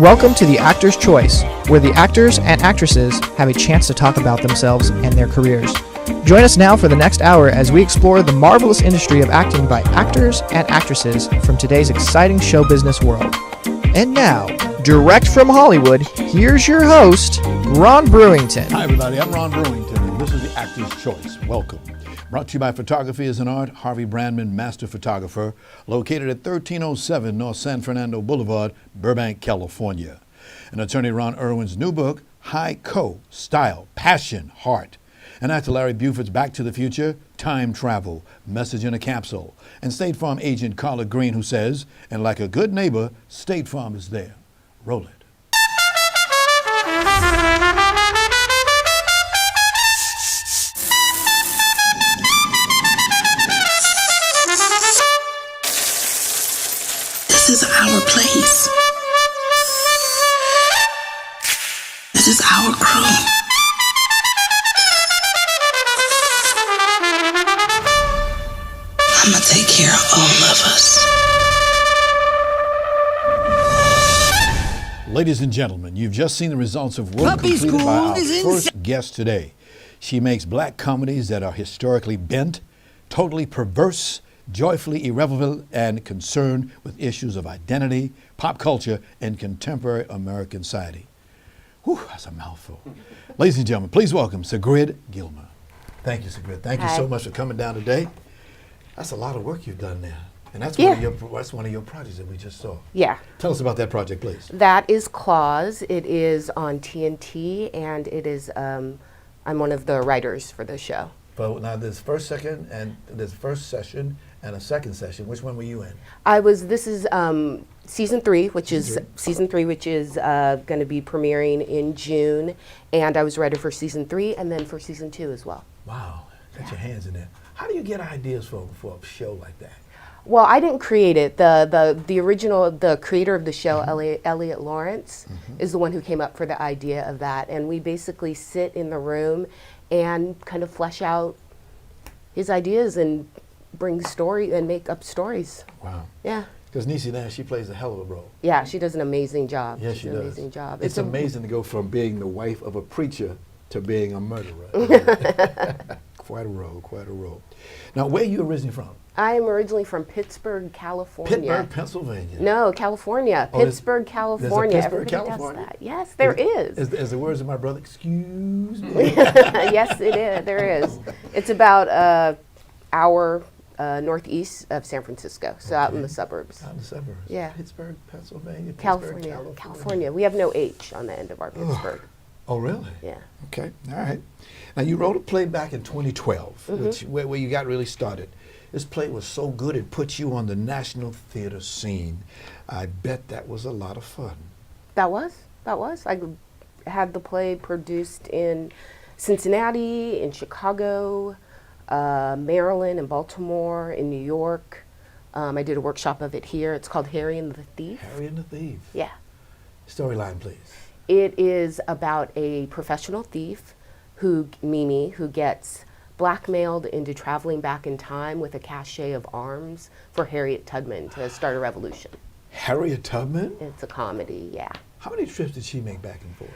Welcome to The Actor's Choice, where the actors and actresses have a chance to talk about themselves and their careers. Join us now for the next hour as we explore the marvelous industry of acting by actors and actresses from today's exciting show business world. And now, direct from Hollywood, here's your host, Ron Brewington. Hi everybody, I'm Ron Brewington, and this is The Actor's Choice. Welcome. Brought to you by Photography is an Art, Harvey Brandman, Master Photographer, located at 1307 North San Fernando Boulevard, Burbank, California. And attorney Ron Irwin's new book, High Co, Style, Passion, Heart. And actor Larry Buford's Back to the Future, Time Travel, Message in a Capsule. And State Farm agent Carla Green, who says, and like a good neighbor, State Farm is there. Roll it. This is our place. This is our crew. I'm gonna take care of all of us. Ladies and gentlemen, you've just seen the results of work completed by our first guest today. She makes black comedies that are historically bent, totally perverse, joyfully irreverent, and concerned with issues of identity, pop culture, and contemporary American society. Whew, that's a mouthful. Ladies and gentlemen, please welcome Sigrid Gilmer. Thank you, Sigrid. Thank you so much for coming down today. That's a lot of work you've done there. And that's one of your projects that we just saw. Yeah. Tell us about that project, please. That is Claws. It is on TNT, and it is, I'm one of the writers for the show. But now there's first session and a second session. Which one were you in? This is season three, which is going to be premiering in June. And I was writer for season 3 and then for season 2 as well. Wow, got your hands in there. How do you get ideas for a show like that? Well, I didn't create it. The creator of the show, Elliot Lawrence, is the one who came up for the idea of that. And we basically sit in the room and kind of flesh out his ideas and bring story and make up stories. Wow. Yeah. Because Niecy Nash, she plays a hell of a role. Yeah, she does an amazing job. Yes, she does. Amazing job. It's amazing to go from being the wife of a preacher to being a murderer. Quite a role. Now, where are you originally from? I am originally from Pittsburgh, California. Pittsburgh, Pennsylvania. No, California. Pittsburgh, California. There's a Pittsburgh, Everybody California? does that. Yes, there is. As the words of my brother, excuse me. Yes, it is. There is. It's about an hour northeast of San Francisco, so out in the suburbs. Out in the suburbs. Yeah. Pittsburgh, Pennsylvania. California. We have no H on the end of our Pittsburgh. Oh, really? Yeah. Okay. All right. Now, you wrote a play back in 2012, where you got really started. This play was so good it put you on the national theater scene. I bet that was a lot of fun. That was. I had the play produced in Cincinnati, in Chicago, Maryland, and Baltimore, in New York. I did a workshop of it here. It's called Harry and the Thief. Harry and the Thief. Yeah. Storyline, please. It is about a professional thief, Mimi, who gets blackmailed into traveling back in time with a cache of arms for Harriet Tubman to start a revolution. Harriet Tubman? It's a comedy, yeah. How many trips did she make back and forth?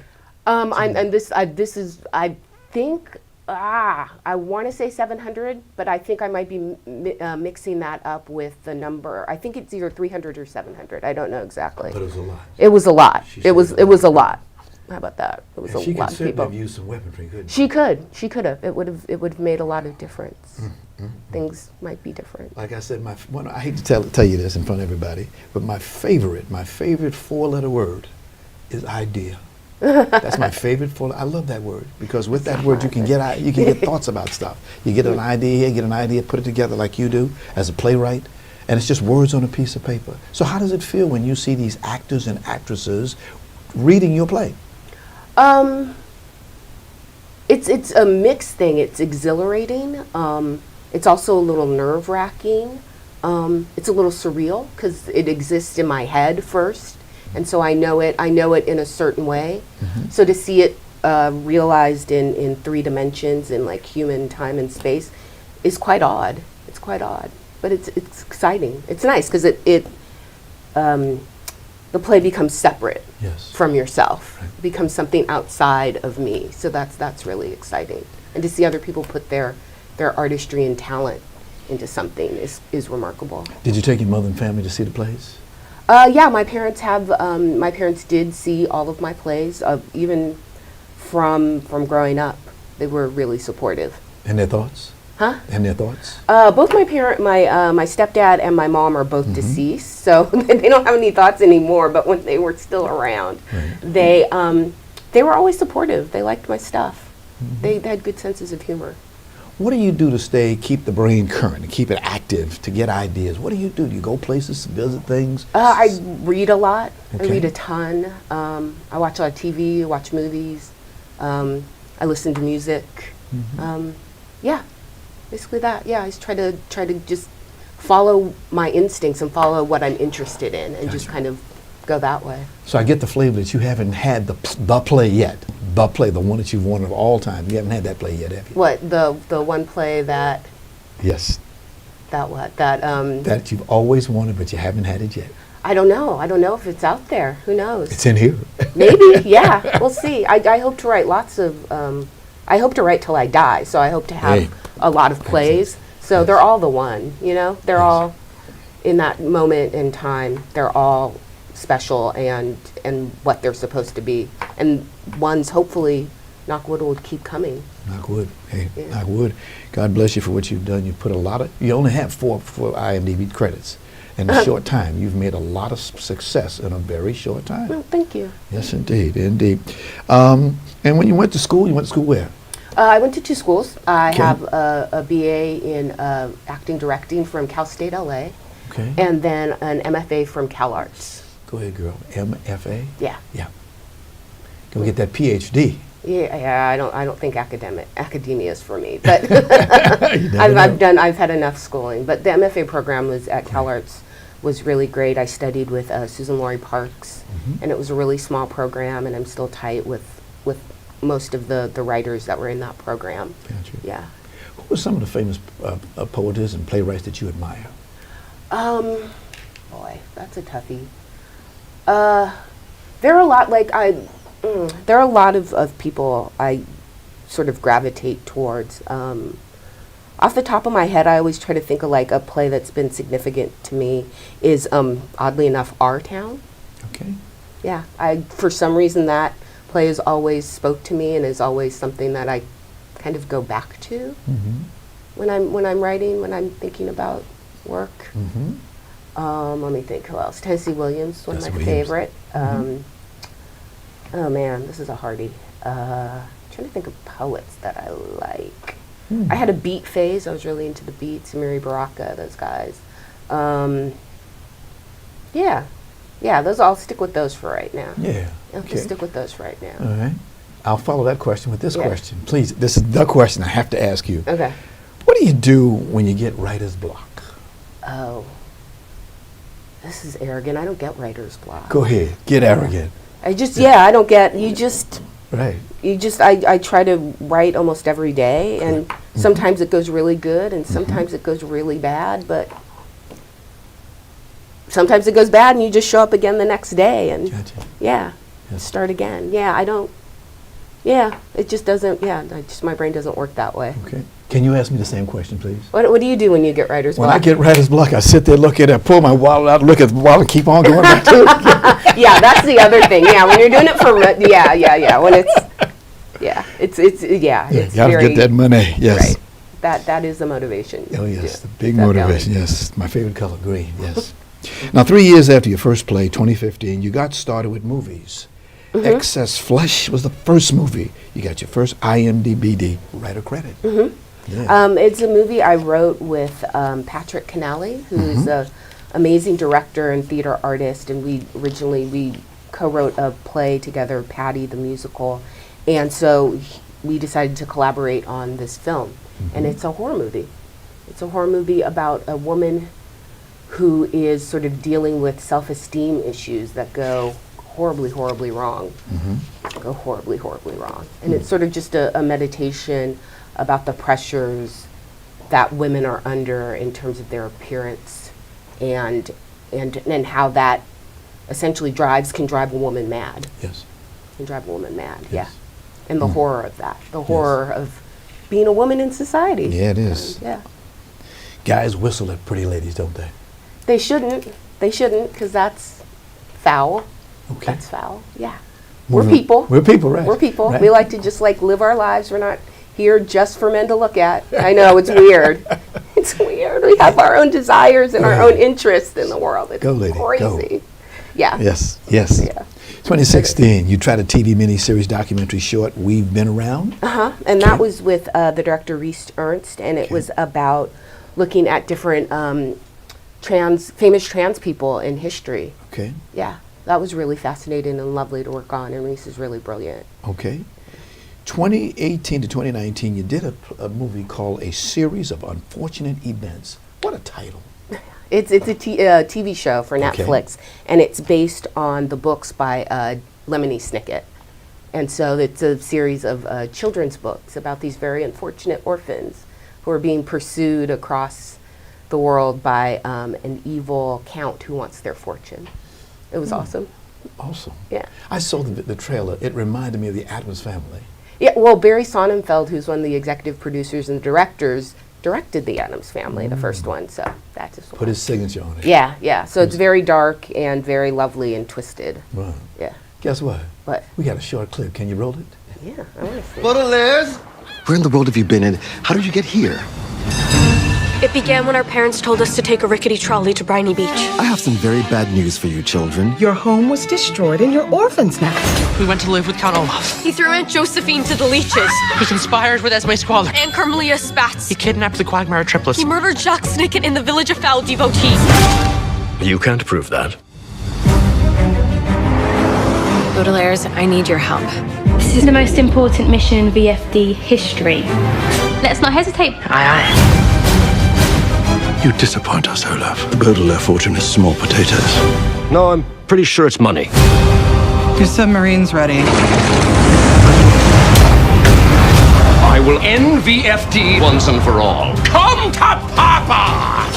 I want to say 700, but I think I might be mixing that up with the number. I think it's either 300 or 700. I don't know exactly. But it was a lot. It was a lot. It was a lot. How about that? It was a lot of people. She could certainly have used some weaponry, couldn't she? She could have. It would have made a lot of difference. Things might be different. Like I said, I hate to tell you this in front of everybody, but my favorite 4-letter word is idea. That's my favorite 4. I love that word because with that word you can get thoughts about stuff. You get an idea, put it together like you do as a playwright, and it's just words on a piece of paper. So how does it feel when you see these actors and actresses reading your play? It's a mixed thing. It's exhilarating. It's also a little nerve-wracking. It's a little surreal because it exists in my head first, and so I know it in a certain way. So to see it realized in 3 dimensions in like human time and space is quite odd. But it's exciting. It's nice because the the play becomes separate Yes. from yourself, Right. becomes something outside of me. So that's really exciting. And to see other people put their artistry and talent into something is remarkable. Did you take your mother and family to see the plays? Yeah, my parents have. My parents did see all of my plays, even from growing up. They were really supportive. And their thoughts? Huh? And their thoughts? Both my stepdad and my mom are both deceased, so they don't have any thoughts anymore. But when they were still around, they were always supportive. They liked my stuff. They had good senses of humor. What do you do to keep the brain current, and keep it active, to get ideas? What do? Do you go places, visit things? I read a lot. Okay. I read a ton. I watch a lot of TV, watch movies. I listen to music. Yeah, basically that. Yeah, I just try to just follow my instincts and follow what I'm interested in, and just kind of go that way. So I get the flavor that you haven't had the play yet. The play, the one that you've wanted of all time. You haven't had that play yet, have you? What, the one play that Yes. that you've always wanted, but you haven't had it yet. I don't know. I don't know if it's out there. Who knows? It's in here. Maybe. Yeah. We'll see. I hope to write lots of. I hope to write till I die. So I hope to have a lot of plays. So they're all the one. You know, they're all in that moment in time. They're all special and what they're supposed to be. And ones hopefully, knock wood, will keep coming. Knock wood. Hey, knock wood. God bless you for what you've done. You've put a lot of. You only have four IMDb credits. In a short time, you've made a lot of success in a very short time. Well, thank you. Yes, indeed, indeed. And when you went to school where? I went to 2 schools. I Okay. have a BA in acting directing from Cal State LA, Okay. and then an MFA from Cal Arts. Go ahead, girl. MFA. Yeah. Yeah. Go get that PhD. Yeah. I don't think academia is for me, but You never know. I've had enough schooling. But the MFA program was at Cal Arts was really great. I studied with Susan Laurie Parks, and it was a really small program, and I'm still tight with most of the writers that were in that program. Gotcha. Yeah. Who are some of the famous poetess and playwrights that you admire? Boy, that's a toughie. There are a lot, there are a lot of people I sort of gravitate towards. Off the top of my head, I always try to think of a play that's been significant to me is, oddly enough, Our Town. Okay. Yeah, for some reason that play has always spoke to me and is always something that I kind of go back to when I'm writing, when I'm thinking about work. Let me think, who else? Tennessee Williams, one of my favorite. Oh man, this is a hardie. Trying to think of poets that I like. I had a beat phase. I was really into the beats, Amiri Baraka, those guys. Yeah, those. I'll stick with those for right now. Yeah. I'll just stick with those for right now. All right. I'll follow that question with this question. Please, this is the question I have to ask you. Okay. What do you do when you get writer's block? Oh, this is arrogant. I don't get writer's block. Go ahead. Get arrogant. I don't get, Right. I try to write almost every day, and sometimes it goes really good, and sometimes it goes really bad, but sometimes it goes bad, and you just show up again the next day, and Gotcha. start again. It just doesn't, my brain doesn't work that way. Okay. Can you ask me the same question, please? What do you do when you get writer's block? When I get writer's block, I sit there, look at it, pull my wallet out, look at the wallet, and keep on going back to it. Yeah, that's the other thing. Yeah, when you're doing it for, when it's Gotta very, get that money, yes. Right. That is the motivation. Oh, yes, the to big that motivation, balance. yes. My favorite color, green, yes. Now, 3 years after your first play, 2015, you got started with movies. Excess Flesh was the first movie. You got your first IMDb writer credit. Yeah. It's a movie I wrote with Patrick Canale, who's an amazing director and theater artist, and we co-wrote a play together, Patty the musical, and so we decided to collaborate on this film, and it's a horror movie. It's a horror movie about a woman who is sort of dealing with self-esteem issues that go horribly, horribly wrong. Go horribly, horribly wrong. And it's sort of just a meditation about the pressures that women are under in terms of their appearance and how that essentially can drive a woman mad. Yes. Can drive a woman mad, Yes. yeah. And the horror of that, the horror of being a woman in society. Yeah, it is. Yeah. Guys whistle at pretty ladies, don't they? They shouldn't, because that's foul. Okay. That's foul, yeah. We're people. We're people, right? We're people. Right. We like to just like live our lives. We're not here just for men to look at. I know, it's weird. It's weird. We have our own desires and our own interests in the world. It's Go, lady, crazy. go. Yeah. Yes, yes. Yeah. 2016, you tried a TV miniseries documentary short, We've Been Around? And that was with the director Reese Ernst, and it was about looking at different famous trans people in history. Okay, Yeah, that was really fascinating and lovely to work on, and Reese is really brilliant. okay. 2018 to 2019, you did a movie called A Series of Unfortunate Events. What a title. It's a TV show for Okay. Netflix, and it's based on the books by Lemony Snicket. And so it's a series of children's books about these very unfortunate orphans who are being pursued across the world by an evil count who wants their fortune. It was awesome. Awesome. Yeah. I saw the trailer. It reminded me of the Addams Family. Yeah, well, Barry Sonnenfeld, who's one of the executive producers and directors, directed The Addams Family, the first one, so that just Put his signature on it. Yeah, yeah. So it's very dark and very lovely and twisted. Wow. Yeah. Guess what? What? We got a short clip. Can you roll it? Yeah, I want to see. Baudelaires? Where in the world have you been and how did you get here? It began when our parents told us to take a rickety trolley to Briny Beach. I have some very bad news for you, children. Your home was destroyed and you're orphans now. We went to live with Count Olaf. He threw Aunt Josephine to the leeches. He conspired with Esme Squalor. And Carmelia Spatz. He kidnapped the Quagmire triplets. He murdered Jacques Snicket in the village of Foul Devotee. You can't prove that. Baudelaires, I need your help. This is the most important mission in VFD history. Let's not hesitate. Aye, aye. You disappoint us, Olaf. The Baudelaire fortune is small potatoes. No, I'm pretty sure it's money. Your submarine's ready. I will end VFD once and for all. Come to Papa!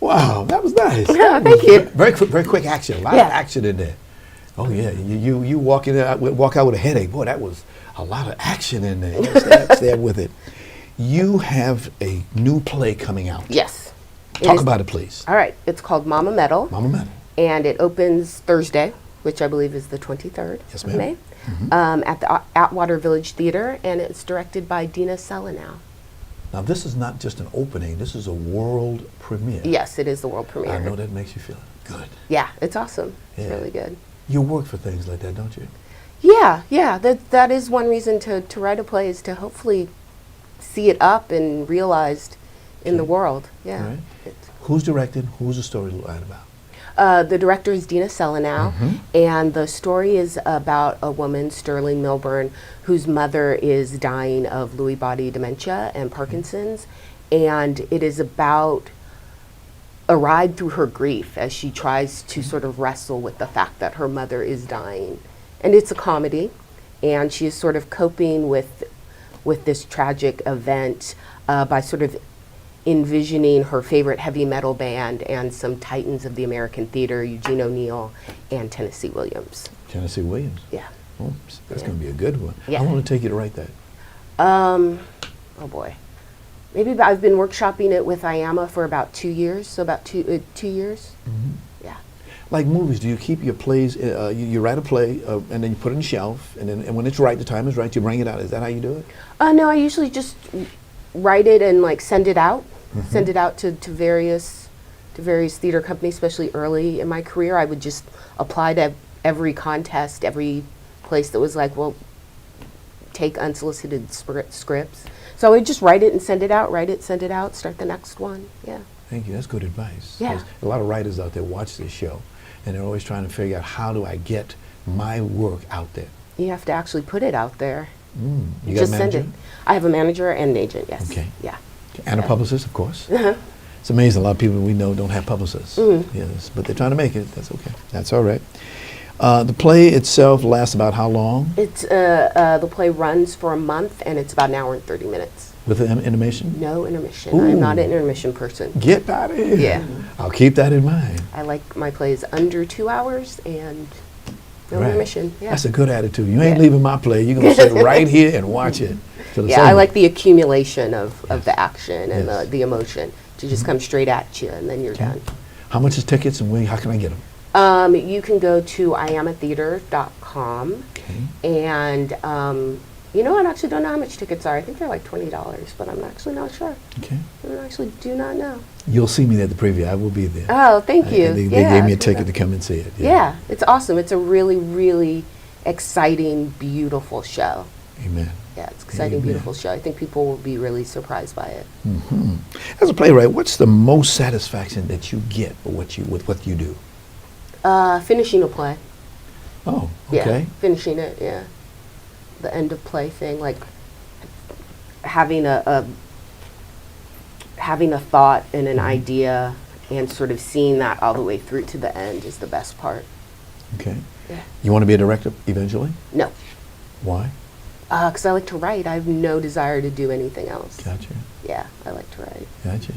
Wow, that was nice. Yeah, thank you. Very quick action. A lot of action in there. Oh yeah, you walk out with a headache. Boy, that was a lot of action in there. Stay with it. You have a new play coming out. Yes. Talk about it, please. All right. It's called Mama Metal. Mama Metal. And it opens Thursday, which I believe is the 23rd Yes, of ma'am. May, at the Atwater Village Theater, and it's directed by Dina Selenow. Now, this is not just an opening. This is a world premiere. Yes, it is the world premiere. I know that makes you feel good. Yeah, it's awesome. It's Yeah. really good. You work for things like that, don't you? Yeah. That is one reason to write a play, is to hopefully see it up and realized in the world. Yeah. All right. Who's directing? Who's the storyline about? The director is Dina Selenow, and the story is about a woman, Sterling Milburn, whose mother is dying of Lewy body dementia and Parkinson's, and it is about a ride through her grief as she tries to sort of wrestle with the fact that her mother is dying. And it's a comedy, and she is sort of coping with this tragic event by sort of envisioning her favorite heavy metal band and some titans of the American theater, Eugene O'Neill and Tennessee Williams. Tennessee Williams. Yeah. Oh, that's going to be a good one. Yeah. How long did it take you to write that? Oh boy. Maybe I've been workshopping it with IAMA for about 2 years, so about 2 years. Yeah. Like movies, do you keep your plays, you write a play and then you put it on the shelf, and when it's right, the time is right, you bring it out. Is that how you do it? No, I usually just write it and like send it out. Send it out to various theater companies, especially early in my career. I would just apply to every contest, every place that was like, well, take unsolicited scripts. So I would just write it and send it out, send it out, start the next one. Yeah. Thank you. That's good advice. Yeah. 'Cause a lot of writers out there watch this show, and they're always trying to figure out, how do I get my work out there? You have to actually put it out there. You got Just a send manager? it. I have a manager and an agent, yes. Okay. Yeah. And a publicist, of course. It's amazing. A lot of people we know don't have publicists. Yes, but they're trying to make it. That's okay. That's all right. The play itself lasts about how long? It's the play runs for a month, and it's about an hour and 30 minutes. With the intermission? No intermission. Ooh. I'm not an intermission person. Get out of here. Yeah. I'll keep that in mind. I like my plays under 2 hours and no Right. intermission. Yeah. That's a good attitude. You ain't leaving my play. You're going to sit right here and watch it. till it's Yeah, I over. like the accumulation of the action and Yes. the emotion to just come straight at you and then you're done. How much is tickets and how can I get them? You can go to iamatheater.com and you know, I actually don't know how much tickets are. I think they're like $20, but I'm actually not sure. Okay. I actually do not know. You'll see me at the preview. I will be there. Oh, thank you. They Yeah, gave me a I ticket think to come and see it. Yeah, it's awesome. It's a really, really exciting, beautiful show. Amen. Yeah, it's an exciting, Amen. beautiful show. I think people will be really surprised by it. Hmm. As a playwright, what's the most satisfaction that you get with what you do? Finishing a play. Oh, Yeah, okay. finishing it, yeah. The end of play thing, like having a thought and an idea and sort of seeing that all the way through to the end is the best part. Okay. Yeah. You want to be a director eventually? No, Why? because I like to write. I have no desire to do anything else. Gotcha. Yeah, I like to write. Gotcha.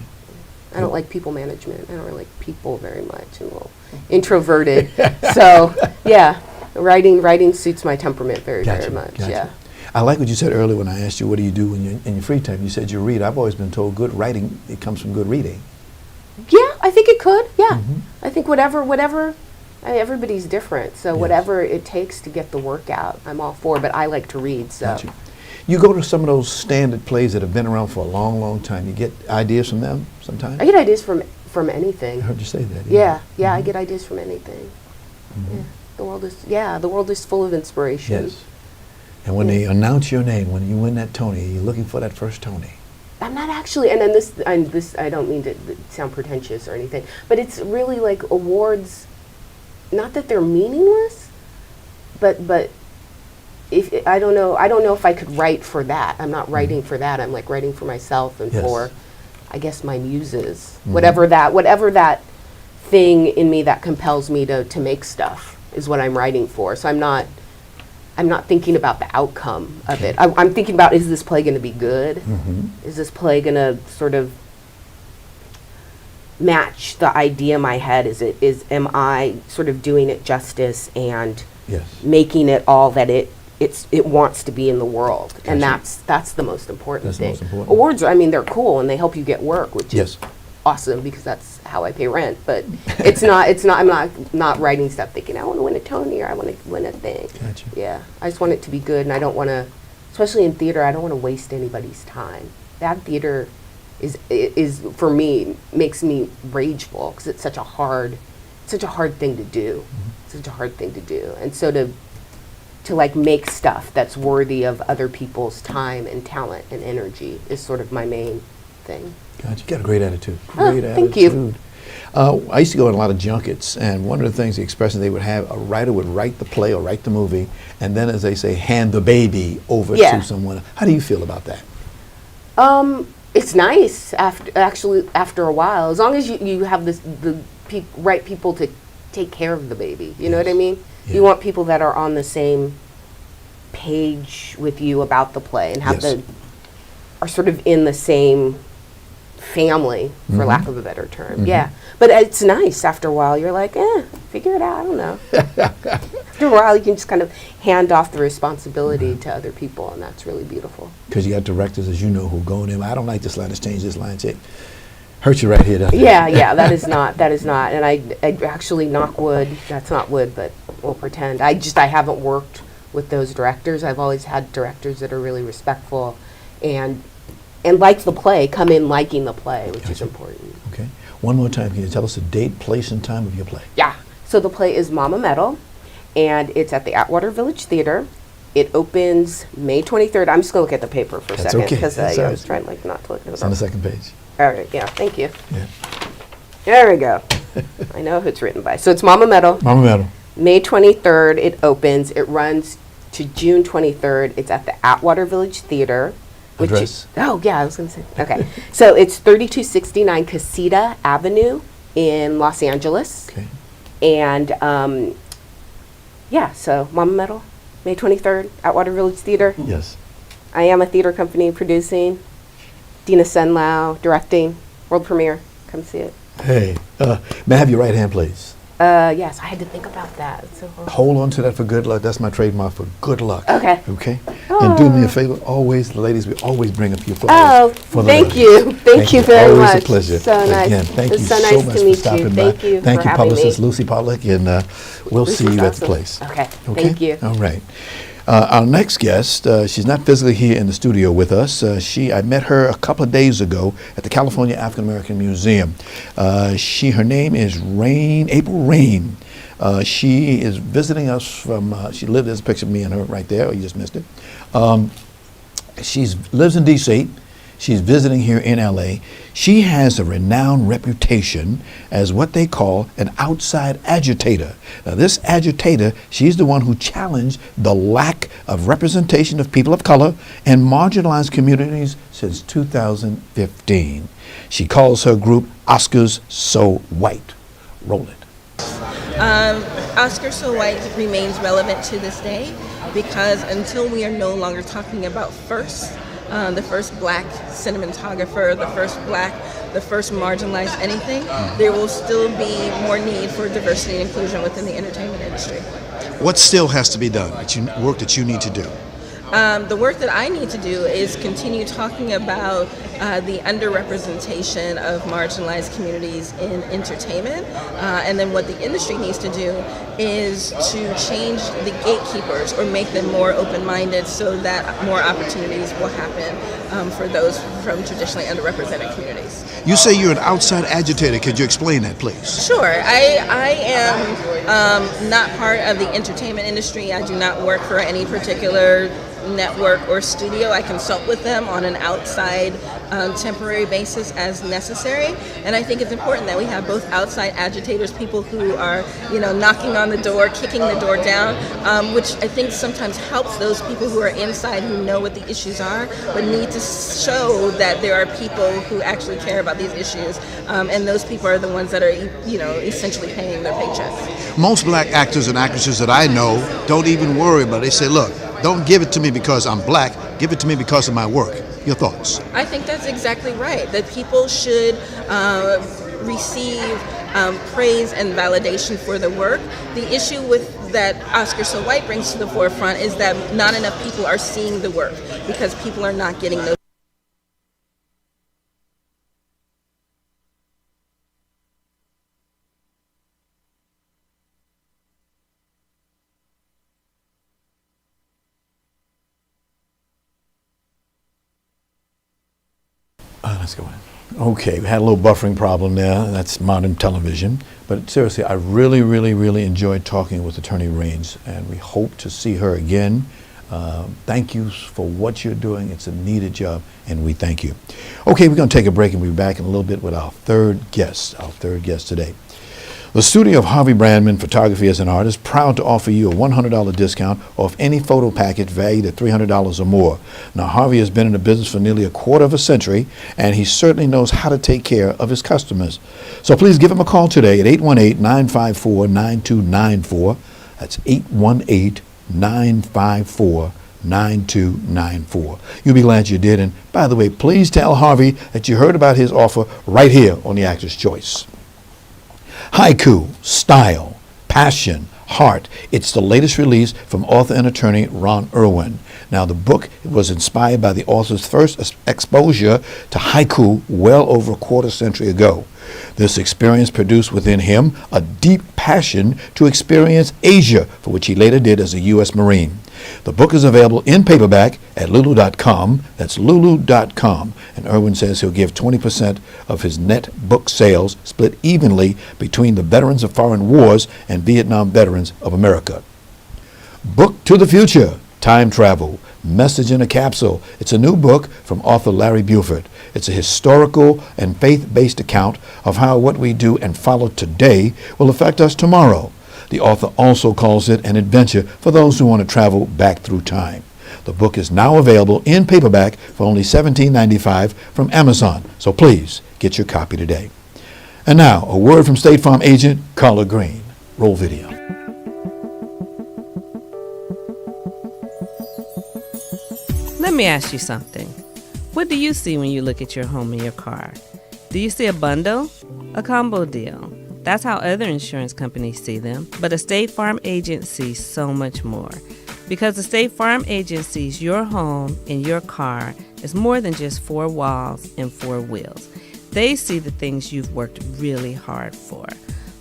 I don't like people management. I don't really like people very much. I'm a little introverted. So, yeah, writing suits my temperament very, Gotcha. very much. Gotcha. Yeah. I like what you said earlier when I asked you, what do you do in your free time? You said you read. I've always been told good writing, it comes from good reading. Yeah, I think it could. Yeah. Mhm. I think whatever, I mean, everybody's different. So Yes. whatever it takes to get the work out, I'm all for. But I like to read. So Gotcha. You go to some of those standard plays that have been around for a long, long time. You get ideas from them sometimes? I get ideas from I anything. heard you say that. Yeah, yeah, I get ideas from anything. Yeah. The world is full of inspiration. Yes. And when they announce your name, when you win that Tony, you're looking for that first Tony. I'm not actually, and then this I don't mean to sound pretentious or anything, but it's really like awards. Not that they're meaningless, but if I don't know if I could write for that. I'm not writing for that. I'm like writing for myself and Yes. for, I guess, my muses. Whatever that thing in me that compels me to make stuff is what I'm writing for. So I'm not thinking about the outcome of it. I'm thinking about, is this play going to be good? Is this play going to sort of match the idea in my head? Am I sort of doing it justice and Yes. making it all that it wants to be in the world? And Gotcha. that's the most important That's the thing. most important. Awards, I mean, they're cool and they help you get work, which Yes. is awesome because that's how I pay rent. But I'm not writing stuff thinking I want to win a Tony or I want to win a thing. Gotcha. Yeah, I just want it to be good, and I don't want to, especially in theater, I don't want to waste anybody's time. Bad theater is for me, makes me rageful because it's such a hard thing to do. Such a hard thing to do, and so to like make stuff that's worthy of other people's time and talent and energy is sort of my main thing. Gotcha. You got a great attitude. Oh, Great thank attitude. you. I used to go on a lot of junkets, and one of the things, the expression they would have, a writer would write the play or write the movie, and then, as they say, hand the baby over Yeah. to someone. How do you feel about that? It's nice after a while, as long as you have the right people to take care of the baby. You know what I mean? Yeah. You want people that are on the same page with you about the play and have Yes. are sort of in the same family, for Mm-hmm. lack of a better term. Yeah, but it's nice after a while. You're like, figure it out. I don't know. After a while, you can just kind of hand off the responsibility to other people, and that's really beautiful. Because you got directors, as you know, who go in there, I don't like this line, let's change this line, check. Hurt you right here, doesn't it? Yeah, that is not, and I actually, knock wood, that's not wood, but we'll pretend. I haven't worked with those directors. I've always had directors that are really respectful and like the play, come in liking the play, which is Gotcha. important. Okay. One more time, can you tell us the date, place, and time of your play? Yeah, so the play is Mama Metal, and it's at the Atwater Village Theater. It opens May 23rd. I'm just going to look at the paper for a That's second, okay. because That's all I right. was trying not to look at It's on the it. second page. All right, yeah, thank you. Yeah. There we go. I know who it's written by. So it's Mama Metal. Mama Metal. May 23rd, it opens. It runs to June 23rd. It's at the Atwater Village Theater. Address? Oh, yeah, I was going to say. Okay. So it's 3269 Casita Avenue in Los Angeles. Okay. And, yeah, so Mama Metal, May 23rd, Atwater Village Theater. Yes. I am a theater company producing. Dina Senlau directing, world premiere. Come see it. Hey, may I have your right hand, please? Yes, I had to think about that. It's so horrible. Hold on to that for good luck. That's my trademark for good luck. Okay. Okay? And do me a favor, always, the ladies, we always bring up your Oh, flowers. For the thank ladies. you. Thank you very always much. Always a pleasure. So nice. Again, thank It's you so so nice much to for meet stopping you. by. Thank you Thank for you, having publicist me. Lucy Pollock, and we'll see you at the place. Okay. Thank you. All right. Our next guest, she's not physically here in the studio with us. I met her a couple of days ago at the California African American Museum. Her name is April Rain. She is visiting us from, she lived, there's a picture of me and her right there, you just missed it. She lives in D.C., she's visiting here in L.A. She has a renowned reputation as what they call an outside agitator. Now this agitator, she's the one who challenged the lack of representation of people of color and marginalized communities since 2015. She calls her group Oscars So White. Roll it. Oscar So White remains relevant to this day because until we are no longer talking about the first black cinematographer, the first marginalized anything, there will still be more need for diversity and inclusion within the entertainment industry. What still has to be done, work that you need to do? The work that I need to do is continue talking about the underrepresentation of marginalized communities in entertainment, and then what the industry needs to do is to change the gatekeepers or make them more open-minded so that more opportunities will happen for those from traditionally underrepresented communities. You say you're an outside agitator. Could you explain that, please? Sure. I am not part of the entertainment industry. I do not work for any particular network or studio. I consult with them on an outside temporary basis as necessary, and I think it's important that we have both outside agitators, people who are knocking on the door, kicking the door down, which I think sometimes helps those people who are inside who know what the issues are but need to show that there are people who actually care about these issues, and those people are the ones that are essentially paying their paychecks. Most black actors and actresses that I know don't even worry about it. They say, look, don't give it to me because I'm black, give it to me because of my work. Your thoughts? I think that's exactly right, that people should receive praise and validation for the work. The issue with that Oscar So White brings to the forefront is that not enough people are seeing the work because people are not getting those. Let's go in. Okay, we had a little buffering problem there. That's modern television. But seriously, I really, really, really enjoyed talking with Attorney Rains, and we hope to see her again. Thank you for what you're doing. It's a needed job, and we thank you. Okay, we're going to take a break, and we'll be back in a little bit with our third guest today. The studio of Harvey Brandman Photography as an Artist, proud to offer you a $100 discount off any photo package valued at $300 or more. Now, Harvey has been in the business for nearly a quarter of a century, and he certainly knows how to take care of his customers. So please give him a call today at 818-954-9294. That's 818-954-9294. You'll be glad you did. And by the way, please tell Harvey that you heard about his offer right here on the Actor's Choice. Haiku, style, passion, heart. It's the latest release from author and attorney Ron Irwin. Now, the book was inspired by the author's first exposure to haiku well over a quarter century ago. This experience produced within him a deep passion to experience Asia, for which he later did as a U.S. Marine. The book is available in paperback at lulu.com. That's lulu.com. And Irwin says he'll give 20% of his net book sales split evenly between the veterans of foreign wars and Vietnam veterans of America. Book to the Future, Time Travel, Message in a Capsule. It's a new book from author Larry Buford. It's a historical and faith-based account of how what we do and follow today will affect us tomorrow. The author also calls it an adventure for those who want to travel back through time. The book is now available in paperback for only $17.95 from Amazon, so please get your copy today. And now, a word from State Farm agent Carla Green. Roll video. Let me ask you something. What do you see when you look at your home and your car? Do you see a bundle? A combo deal? That's how other insurance companies see them, but a State Farm agent sees so much more. Because the State Farm agent sees your home and your car as more than just 4 walls and 4 wheels. They see the things you've worked really hard for.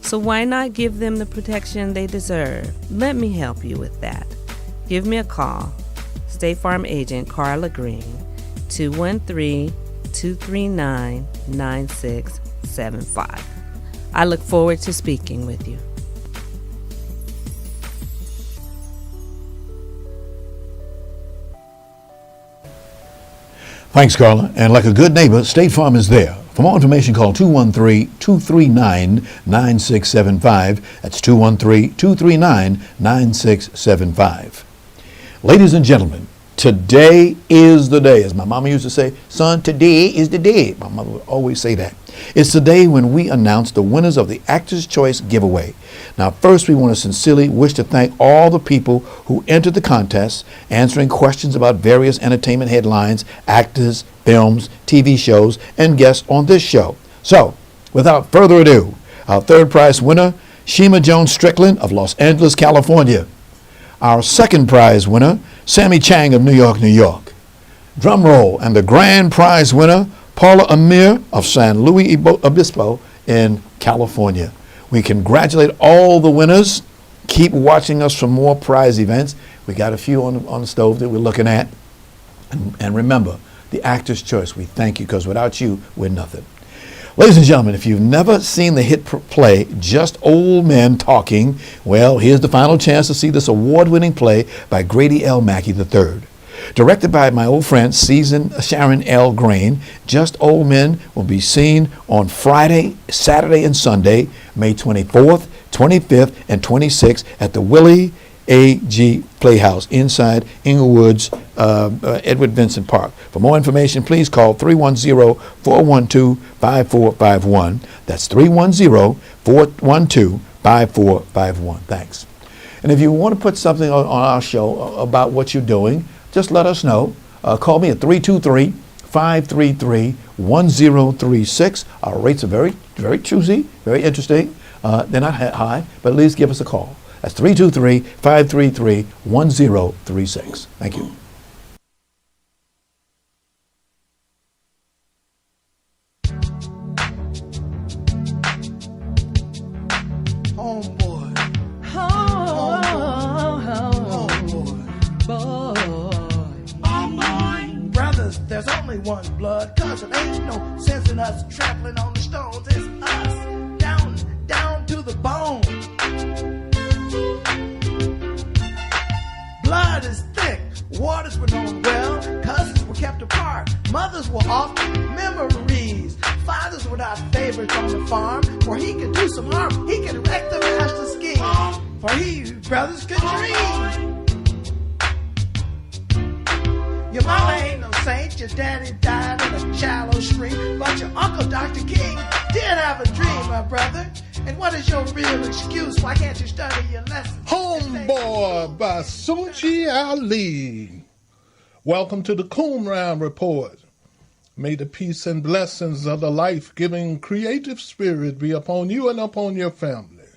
So why not give them the protection they deserve? Let me help you with that. Give me a call. State Farm agent Carla Green, 213-239-9675. I look forward to speaking with you. Thanks, Carla. And like a good neighbor, State Farm is there. For more information, call 213-239-9675. That's 213-239-9675. Ladies and gentlemen, today is the day. As my mama used to say, son, today is the day. My mother would always say that. It's the day when we announce the winners of the Actors' Choice giveaway. Now, first, we want to sincerely wish to thank all the people who entered the contest, answering questions about various entertainment headlines, actors, films, TV shows, and guests on this show. So, without further ado, our third prize winner, Shima Jones Strickland of Los Angeles, California. Our second prize winner, Sammy Chang of New York, New York. Drum roll, and the grand prize winner, Paula Amir of San Luis Obispo in California. We congratulate all the winners. Keep watching us for more prize events. We got a few on the stove that we're looking at. And remember, the Actors' Choice, we thank you, because without you, we're nothing. Ladies and gentlemen, if you've never seen the hit play, Just Old Men Talking, well, here's the final chance to see this award-winning play by Grady L. Mackey III. Directed by my old friend, Sharon L. Grain, Just Old Men will be seen on Friday, Saturday, and Sunday, May 24th, 25th, and 26th at the Willie A.G. Playhouse inside Inglewood's Edward Vincent Park. For more information, please call 310-412-5451. That's 310-412-5451. Thanks. And if you want to put something on our show about what you're doing, just let us know. Call me at 323-533-1036. Our rates are very, very choosy, very interesting. They're not high, but at least give us a call. That's 323-533-1036. Thank you. There's only one blood, cause it ain't no sense in us trampling on the stones. It's us, down to the bone. Blood is thick, waters were known well, cousins were kept apart, mothers were often memories. Fathers were not favorites on the farm, for he could do some harm, he could wreck the master's scheme, for he, brothers, could dream. Your mama ain't no saint, your daddy died in a shallow stream, but your uncle, Dr. King, did have a dream, my brother. And what is your real excuse? Why can't you study your lessons? Homeboy by Sunji Ali. Welcome to the Qumran Report. May the peace and blessings of the life-giving creative spirit be upon you and upon your family.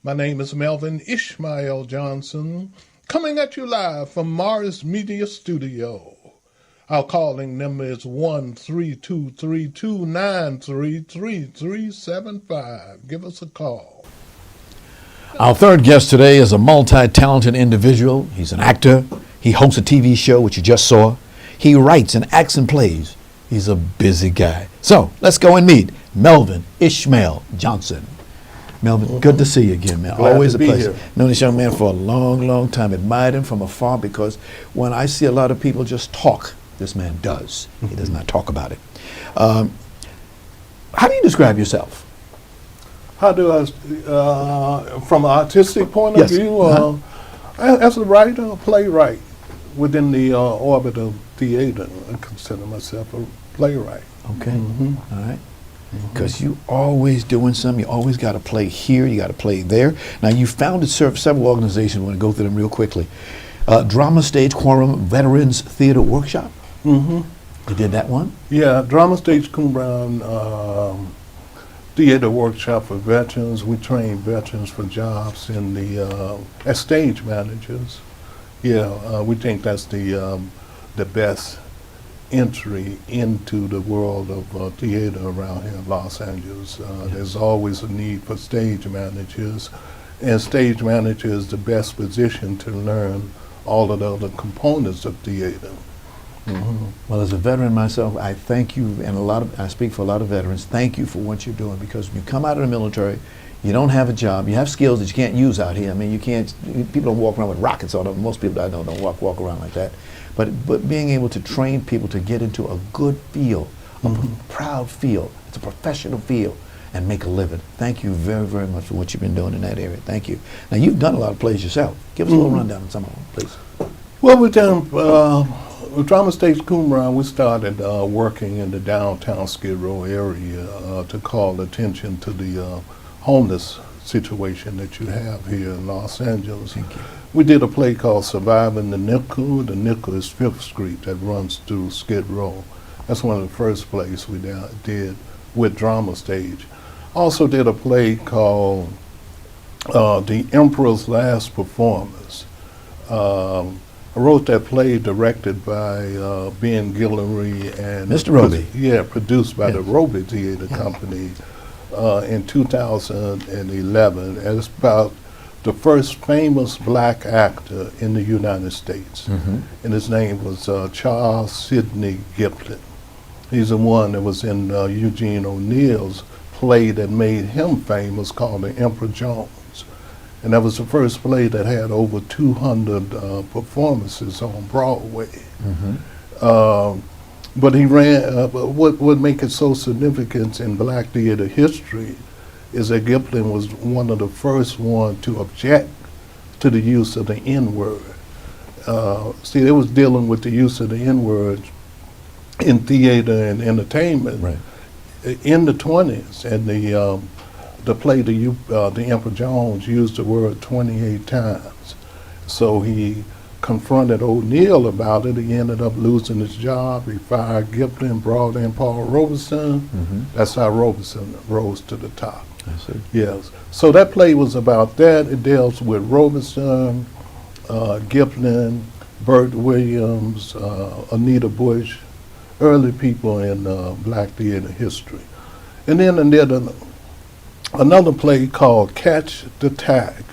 My name is Melvin Ishael Johnson, coming at you live from Mars Media Studio. Our calling number is 1-323-293-3375. Give us a call. Our third guest today is a multi-talented individual. He's an actor. He hosts a TV show, which you just saw. He writes and acts and plays. He's a busy guy. So let's go and meet Melvin Ishael Johnson. Melvin, good to see you again, man. Glad Always to a be pleasure. here. Known this young man for a long, long time. Admired him from afar, because when I see a lot of people just talk, this man does. He does not talk about it. How do you describe yourself? How do I, from an artistic point of Yes. view, as a writer, a playwright within the orbit of theater, I consider myself a playwright. Okay. All right. Because you always doing something. You always got to play here. You got to play there. Now, you founded several organizations. I want to go through them real quickly. Drama Stage Quorum Veterans Theater Workshop. You did that one? Yeah, Drama Stage Qumran Theater Workshop for Veterans. We train veterans for jobs in the as stage managers. Yeah, we think that's the best entry into the world of theater around here in Los Angeles. There's always a need for stage managers, and stage manager is the best position to learn all of the other components of theater. Mm-hmm. Well, as a veteran myself, I thank you, and I speak for a lot of veterans. Thank you for what you're doing, because when you come out of the military, you don't have a job. You have skills that you can't use out here. I mean, you can't. People don't walk around with rockets on them. Most people I know don't walk around like that. But being able to train people to get into a good field, a proud field, it's a professional field, and make a living. Thank you very, very much for what you've been doing in that area. Thank you. Now, you've done a lot of plays yourself. Give us a little rundown on some of them, please. Well, we've done Drama Stage Qumran. We started working in the downtown Skid Row area to call attention to the homeless situation that you have here in Los Angeles. Thank you. We did a play called Surviving the Nickel. The Nickel is 5th Street that runs through Skid Row. That's one of the first plays we did with Drama Stage. Also did a play called The Emperor's Last Performance. I wrote that play directed by Ben Guillory and Mr. Roby. Produced by the Roby Theater Company in 2011. And it's about the first famous black actor in the United States. And his name was Charles Sidney Giplin. He's the one that was in Eugene O'Neill's play that made him famous, called The Emperor Jones. And that was the first play that had over 200 performances on Broadway. But he ran, what would make it so significant in black theater history is that Giplin was one of the first one to object to the use of the N-word. See, they was dealing with the use of the N-word in theater and entertainment in the 20s, and the play, The Emperor Jones, used the word 28 times. So he confronted O'Neill about it. He ended up losing his job. He fired Giplin, brought in Paul Robeson. That's how Robeson rose to the top. I see. Yes. So that play was about that. It deals with Robeson, Giplin, Burt Williams, Anita Bush, early people in black theater history. And then I did another play called Catch the Tag,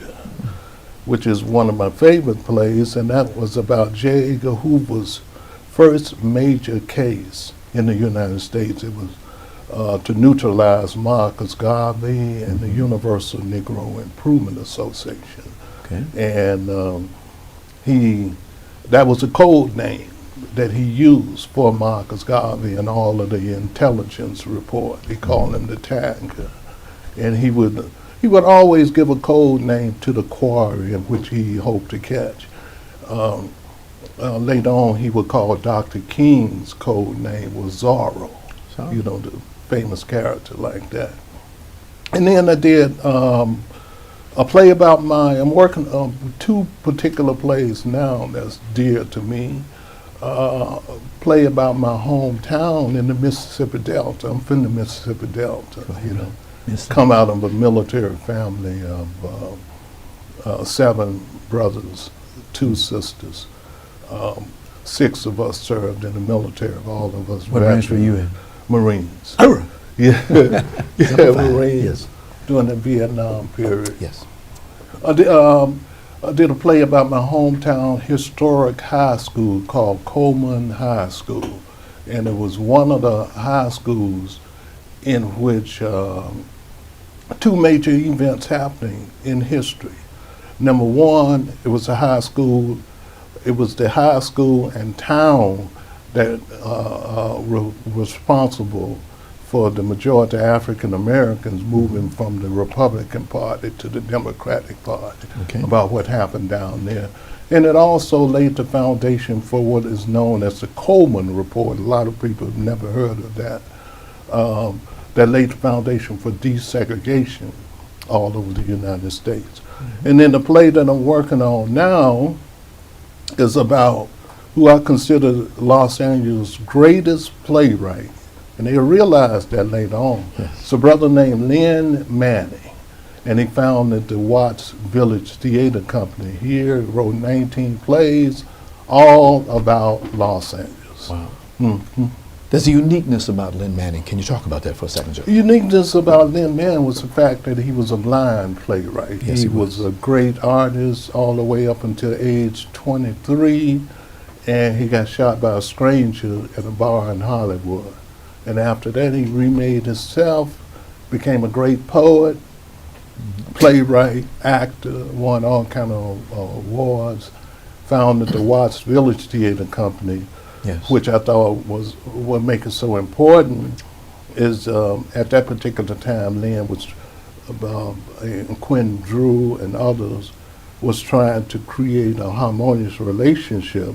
which is one of my favorite plays, and that was about J. Edgar Hoover's first major case in the United States. It was to neutralize Marcus Garvey and the Universal Negro Improvement Association. Okay. And that was a code name that he used for Marcus Garvey and all of the intelligence report. He called him the Tag. And he would always give a code name to the quarry in which he hoped to catch. Later on, he would call Dr. King's code name was Zorro. You know, the famous character like that. And then I did a play about I'm working on two particular plays now that's dear to me. Play about my hometown in the Mississippi Delta. I'm from the Mississippi Delta, you know. Come out of a military family of 7 brothers, 2 sisters. 6 of us served in the military, all of us. What branch were you in? Marines. Oh. Yeah, Marines. Yes. During the Vietnam period. Yes. I did a play about my hometown historic high school called Coleman High School. And it was one of the high schools in which 2 major events happening in history. Number one, it was a high school. It was the high school and town that were responsible for the majority of African Americans moving from the Republican Party to the Democratic Party, about what happened down there. And it also laid the foundation for what is known as the Coleman Report. A lot of people have never heard of that. That laid the foundation for desegregation all over the United States. And then the play that I'm working on now is about who I consider Los Angeles' greatest playwright. And they realized that later on. Yes. It's a brother named Lynn Manning. And he founded the Watts Village Theater Company here, wrote 19 plays, all about Los Angeles. Wow. Mm-hmm. There's a uniqueness about Lynn Manning. Can you talk about that for a second, sir? The uniqueness about Lynn Manning was the fact that he was a blind playwright. Yes, he was a great artist all the way up until age 23, and he got shot by a stranger at a bar in Hollywood. And after that, he remade himself, became a great poet, playwright, actor, won all kind of awards, founded the Watts Village Theater Company, yes. which I thought was what make it so important is at that particular time, Lynn was, and Quinn Drew and others was trying to create a harmonious relationship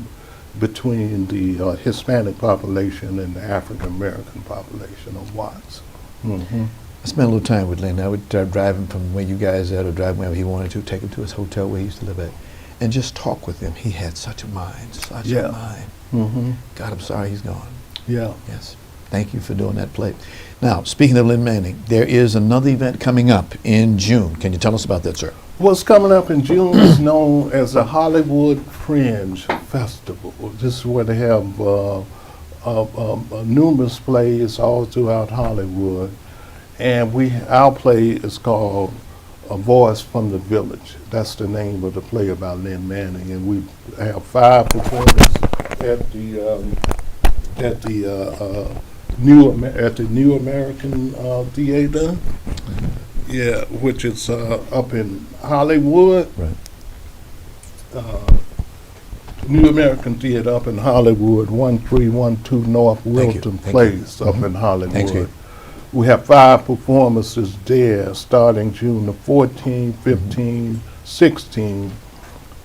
between the Hispanic population and the African American population of Watts. Mm-hmm. I spent a little time with Lynn. I would drive him from where you guys at or drive wherever he wanted to, take him to his hotel where he used to live at, and just talk with him. He had such a mind, such a mind. Mm-hmm. God, I'm sorry he's gone. Yeah. Yes. Thank you for doing that play. Now, speaking of Lynn Manning, there is another event coming up in June. Can you tell us about that, sir? What's coming up in June is known as the Hollywood Fringe Festival. This is where they have numerous plays all throughout Hollywood. And our play is called A Voice from the Village. That's the name of the play about Lynn Manning. And we have 5 performances at the New American Theater. Yeah, which is up in Hollywood. Right. New American Theater up in Hollywood, 1312 North Wilton Place up in Hollywood. Thank you. We have 5 performances there starting June the 14th, 15th, 16th,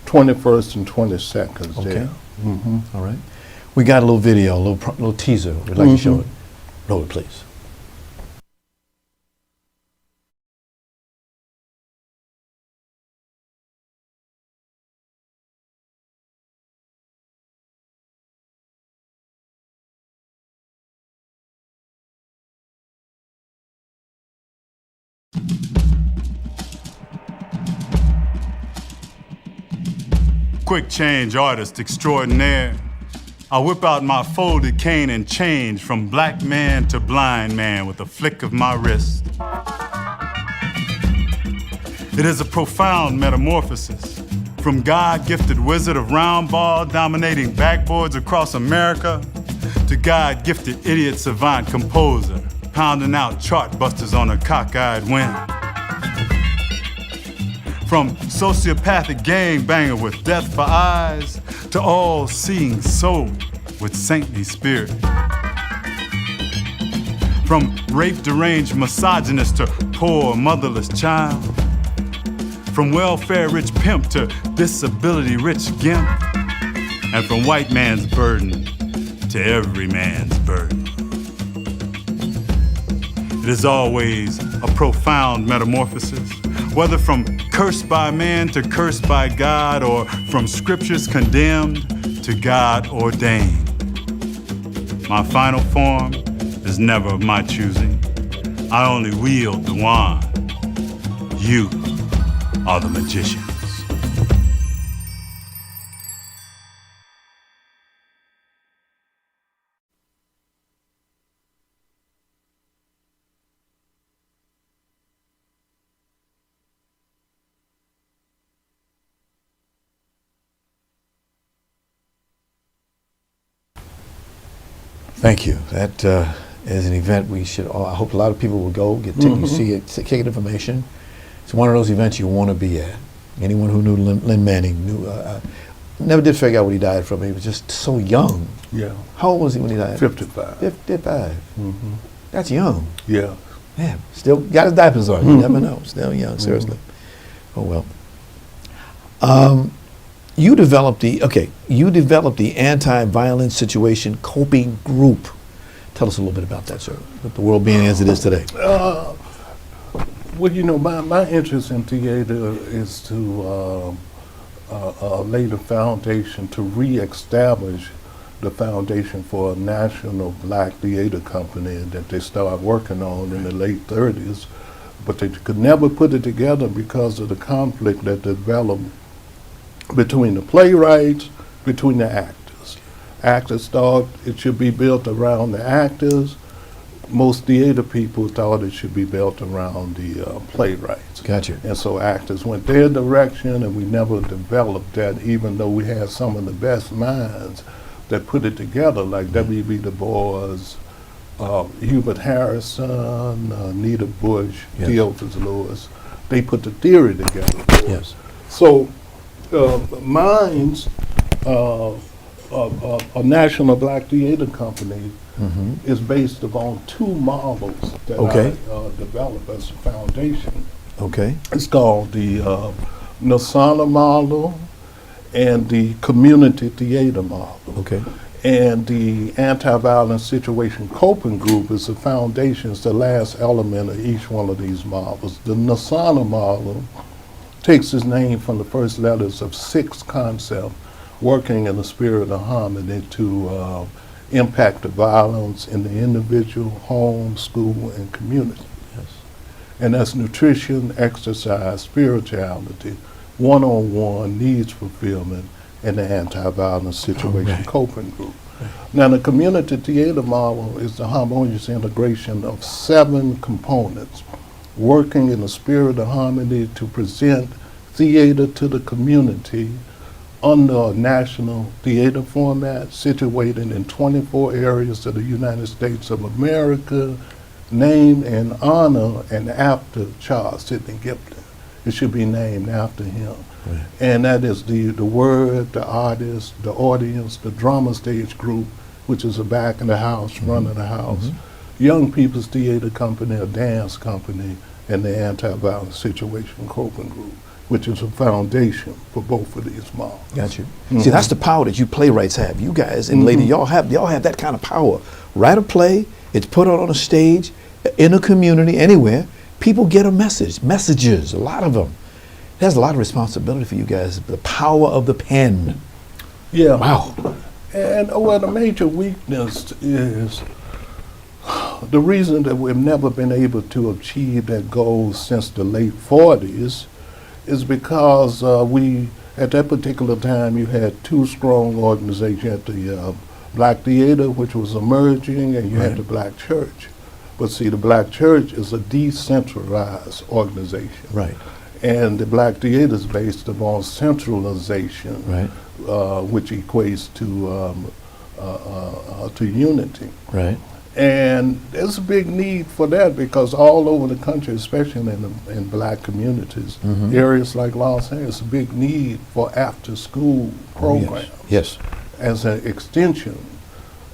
21st, and 22nd there. Mm-hmm. All right. We got a little video, a little teaser. We'd like to show it. Roll it, please. Quick change artist extraordinaire. I whip out my folded cane and change from black man to blind man with a flick of my wrist. It is a profound metamorphosis from God-gifted wizard of round ball dominating backboards across America to God-gifted idiot savant composer pounding out chart busters on a cockeyed wind. From sociopathic gangbanger with death for eyes to all-seeing soul with saintly spirit. From rape-deranged misogynist to poor motherless child. From welfare-rich pimp to disability-rich gimp. And from white man's burden to every man's burden. It is always a profound metamorphosis, whether from cursed by man to cursed by God, or from scriptures condemned to God ordained. My final form is never of my choosing. I only wield the wand. You are the magicians. Thank you. That is an event we should all, I hope a lot of people will go, get to see it, get information. It's one of those events you want to be at. Anyone who knew Lynn Manning knew, never did figure out what he died from. He was just so young. Yeah. How old was he when he died? 55. 55. Mm-hmm. That's young. Yeah. Man, still got his diapers on. You never know. Still young, seriously. Oh, well. You developed the anti-violence situation coping group. Tell us a little bit about that, sir, with the world being as it is today. Well, you know, my interest in theater is to laid a foundation to reestablish the foundation for a national black theater company that they started working on in the late 30s, but they could never put it together because of the conflict that developed between the playwrights, between the actors. Actors thought it should be built around the actors. Most theater people thought it should be built around the playwrights. Gotcha. And so actors went their direction, and we never developed that, even though we had some of the best minds that put it together, like W.B. Du Bois, Hubert Harrison, Nita Bush, Yes. Theophilus Lewis. They put the theory together for Yes. us. So mine's a national black theater company is based upon two models that Okay. I developed as a foundation. Okay. It's called the Nasana model and the community theater model. Okay. And the anti-violence situation coping group is the foundation, it's the last element of each one of these models. The Nasana model takes its name from the first letters of 6 concepts working in the spirit of harmony to impact the violence in the individual, home, school, and community. Yes. And that's nutrition, exercise, spirituality, one-on-one needs fulfillment, and the anti-violence situation coping group. Now, the community theater model is the harmonious integration of 7 components working in the spirit of harmony to present theater to the community under a national theater format situated in 24 areas of the United States of America, named in honor and after Charles Sidney Gifford. It should be named after him. Right. And that is the word, the artist, the audience, the drama stage group, which is the back of the house, front of the house, Young People's Theater Company, a dance company, and the Anti-Violence Situation Coping Group, which is a foundation for both of these models. Got you. See, that's the power that you playwrights have. You guys and lady, y'all have that kind of power. Write a play, it's put on a stage, in a community, anywhere. People get a messages, a lot of them. There's a lot of responsibility for you guys. The power of the pen. Yeah. Wow. And well, the major weakness is the reason that we've never been able to achieve that goal since the late 40s is because at that particular time, you had 2 strong organizations. You had the Black Theater, which was emerging, and you had the Black Church. But see, the Black Church is a decentralized organization. Right. And the Black Theater is based upon centralization, Right. Which equates to unity. Right. And there's a big need for that because all over the country, especially in black communities, areas like Los Angeles, a big need for after-school programs. Yes. As an extension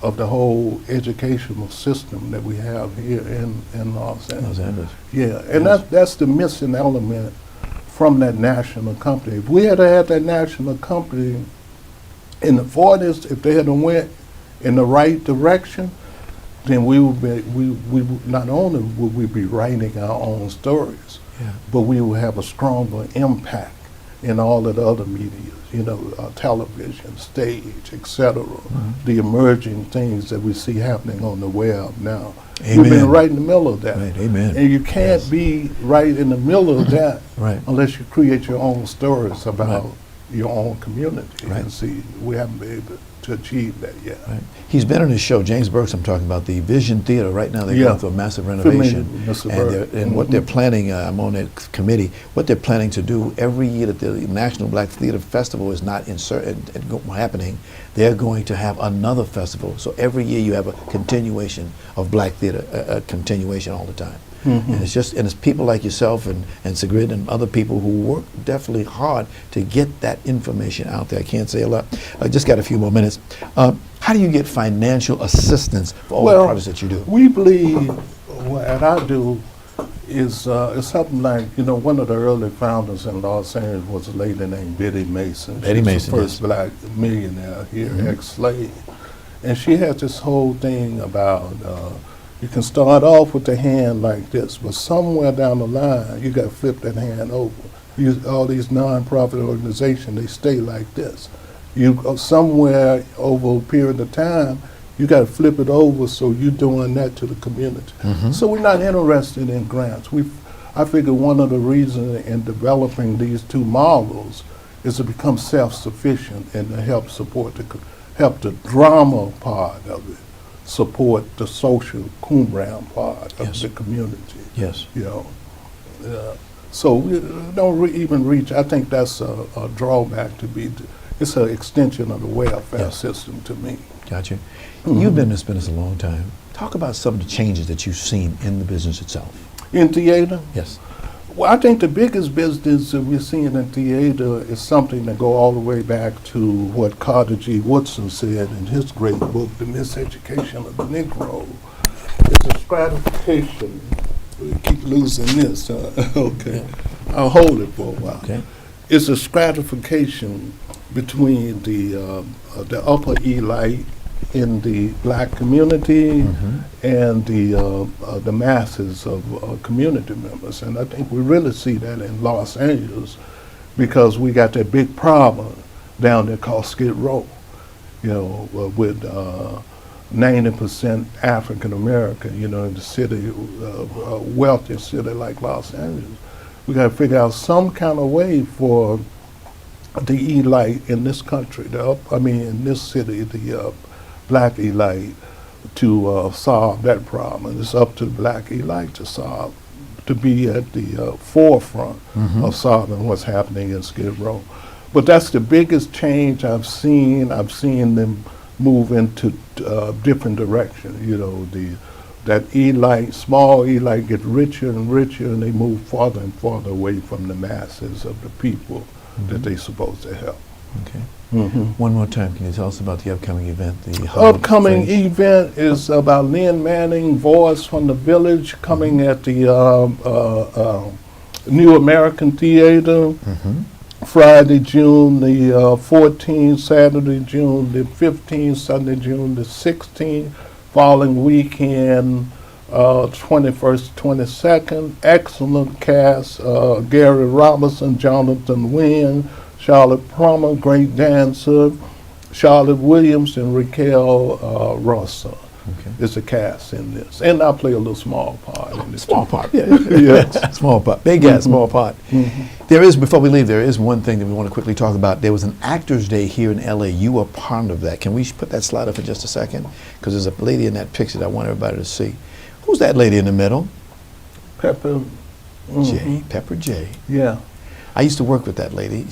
of the whole educational system that we have here in Los Angeles. Yeah, and that's the missing element from that national company. If we had had that national company in the 40s, if they had went in the right direction, then we would not only would we be writing our own stories, but we would have a stronger impact in all of the other media, television, stage, etc. The emerging things that we see happening on the web now. Amen. We've been right in the middle of that. Right. Amen. And you can't be right in the middle of that Right. unless you create your own stories about your own community. Right. And see, we haven't been able to achieve that yet. Right. He's been on his show, James Burks, I'm talking about the Vision Theater. Right now they're going through a massive renovation. And what they're planning, I'm on that committee, what they're planning to do every year that the National Black Theater Festival is not happening, they're going to have another festival. So every year you have a continuation of black theater, a continuation all the time. And it's people like yourself and Sigrid and other people who work definitely hard to get that information out there. I can't say a lot. I just got a few more minutes. How do you get financial assistance for all the projects that you do? We believe what I do is it's something like, one of the early founders in Los Angeles was a lady named Betty Mason. Betty Mason, the first black millionaire here, ex-slave. And she had this whole thing about you can start off with the hand like this, but somewhere down the line, you got to flip that hand over all these nonprofit organizations, they stay like this. You somewhere over a period of time, you got to flip it over, so you're doing that to the community. So we're not interested in grants. I figure one of the reasons in developing these two models is to become self-sufficient and to help support help the drama part of it, support the social Qumran part of the community. Yes. You know, so we don't even reach. I think that's a drawback to be. It's an extension of the welfare system to me. Gotcha. You've been in this business a long time. Talk about some of the changes that you've seen in the business itself. In theater? Yes. Well, I think the biggest business that we're seeing in theater is something that go all the way back to what Carter G. Woodson said in his great book, The Miseducation of the Negro. It's a stratification. We keep losing this. Okay. I'll hold it for a while. Okay. It's a stratification between the upper elite in the black community and the masses of community members. And I think we really see that in Los Angeles because we got that big problem down there called Skid Row, you know, with 90% African American, you know, in the city, wealthy city like Los Angeles. We got to figure out some kind of way for the elite in this country, in this city, the black elite, to solve that problem. And it's up to the black elite to be at the forefront of solving what's happening in Skid Row. But that's the biggest change I've seen. I've seen them move into different directions. You know, that elite, small elite, get richer and richer, and they move farther and farther away from the masses of the people that they're supposed to help. Okay. One more time, can you tell us about the upcoming event? The upcoming event is about Lynn Manning, Voice from the Village, coming at the New American Theater, Friday, June the 14th, Saturday, June the 15th, Sunday, June the 16th, following weekend, 21st, 22nd. Excellent cast, Gary Robinson, Jonathan Wynn, Charlotte Plummer, great dancer, Charlotte Williams, and Raquel Russell. It's a cast in this. And I play a little small part in this. Small part, yeah. Small part. Big guy, small part. There is, before we leave, there is one thing that we want to quickly talk about. There was an Actors Day here in LA. You were part of that. Can we put that slide up for just a second? Because there's a lady in that picture that I want everybody to see. Who's that lady in the middle? Pepper J. Pepper J. Yeah. I used to work with that lady.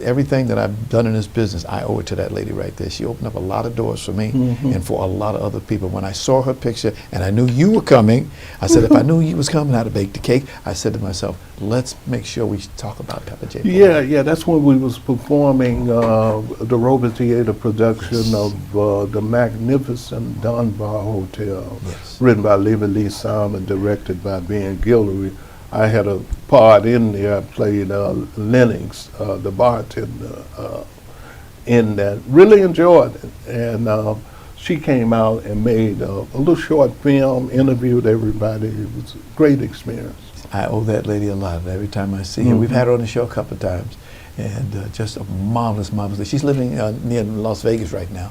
Everything that I've done in this business, I owe it to that lady right there. She opened up a lot of doors for me and for a lot of other people. When I saw her picture and I knew you were coming, I said, if I knew you was coming, I'd have baked the cake. I said to myself, let's make sure we talk about Pepper J. Yeah, that's when we was performing the Robert Theater production of The Magnificent Dunbar Hotel, written by Levi Lee Simon, directed by Ben Guillory. I had a part in there. I played Lennox, the bartender, in that. Really enjoyed it. And she came out and made a little short film, interviewed everybody. It was a great experience. I owe that lady a lot. Every time I see her, we've had her on the show a couple of times, and just a marvelous, marvelous. She's living near Las Vegas right now,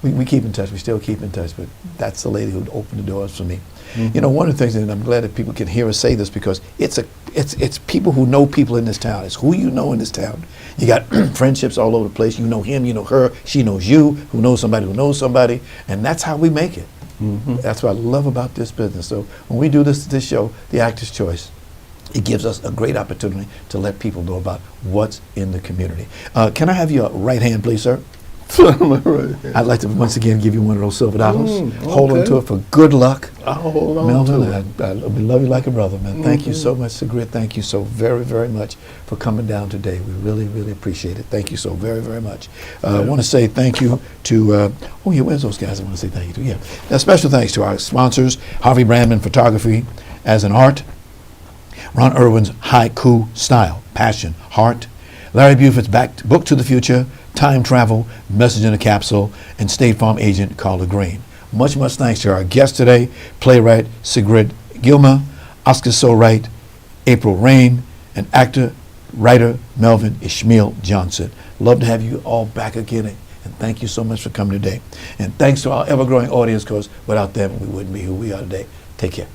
we keep in touch. We still keep in touch, but that's the lady who opened the doors for me. You know, one of the things, and I'm glad that people can hear us say this, because it's people who know people in this town. It's who you know in this town. You got friendships all over the place. You know him, you know her, she knows you, who knows somebody, and that's how we make it. That's what I love about this business. So when we do this show, The Actor's Choice, it gives us a great opportunity to let people know about what's in the community. Can I have your right hand, please, sir? I'd like to once again give you one of those silver dollars. Hold on to it for good luck. I'll hold on Melvin, to it. I love you like a brother, man. Thank you so much, Sigrid. Thank you so very, very much for coming down today. We really, really appreciate it. Thank you so very, very much. I want to say thank you to, where's those guys I want to say thank you to? A special thanks to our sponsors, Harvey Brandman Photography as an Art, Ron Irwin's Haiku Style, Passion, Heart, Larry Buford's Book to the Future, Time Travel, Message in a Capsule, and State Farm agent Carla Green. Much, much thanks to our guest today, playwright Sigrid Gilmer, Oscar So Wright, April Rain, and actor, writer Melvin Ishael Johnson. Love to have you all back again, and thank you so much for coming today. And thanks to our ever-growing audience, because without them we wouldn't be who we are today. Take care.